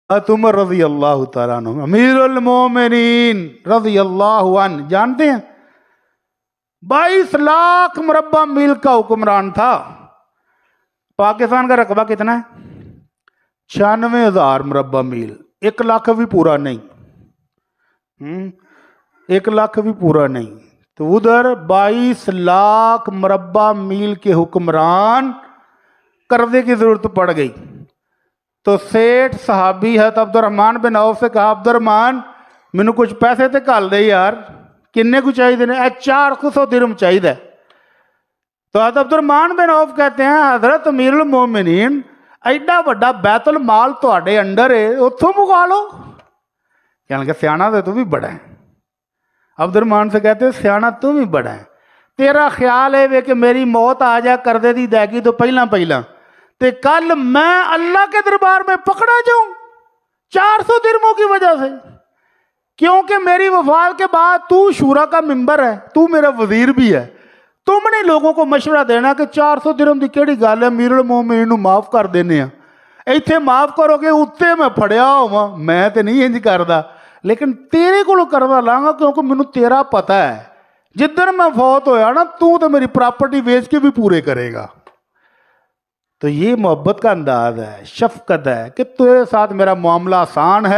उमर रजी अल्लाह तआला अन्हु, अमीरुल मोमिनीन रजी अल्लाह अन्हु, जानते हैं 22 लाख मुरब्बा मील का हुक्मरान था। पाकिस्तान का रकबा कितना है? 96,000 मुरब्बा मील, 1 लाख भी पूरा नहीं। 1 लाख भी पूरा नहीं। तो उधर 22 लाख मुरब्बा मील के हुक्मरान, कर्जे की जरूरत पड़ गई तो सेठ सहाबी है तो अब्दुर्रहमान बिन औफ से कहा, अब्दुर्रहमान मैनू कुछ पैसे तो घल दे यार, किन्ने को चाहिए ने? 400 दिरहम चाहिए। तो अब्दुर्रहमान बिन औफ कहते हैं, हजरत अमीरुल मोमिनीन एडा वड्डा बैतुल माल तुहाडे अंडर है, उत्थों मुका लो। कहने लगे सियाना तो तू भी बड़ा है। अब्दुर्रहमान से कहते सियाना तू भी बड़ा है, तेरा ख्याल है वे कि मेरी मौत आ जाए कर्जे की अदायगी तो पहला पहला, तो कल मैं अल्लाह के दरबार में पकड़ा जाऊं 400 दिरहमों की वजह से, क्योंकि मेरी वफात के बाद तू शूरा का मिंबर है, तू मेरा वजीर भी है, तुमने लोगों को मशवरा देना कि 400 दिरहम की केड़ी गल है, अमीरुल मोमिनीन माफ कर देने, इत्थे माफ करोगे उत्ते मैं फड़िया होवां, मैं तो नहीं इंज करदा, लेकिन तेरे को करवा लाँगा क्योंकि मैनू तेरा पता है जिधर मैं फौत होया ना तू तो मेरी प्रॉपर्टी बेच के भी पूरे करेगा। तो ये मोहब्बत का अंदाज है, शफकत है कि तेरे साथ मेरा मामला आसान है।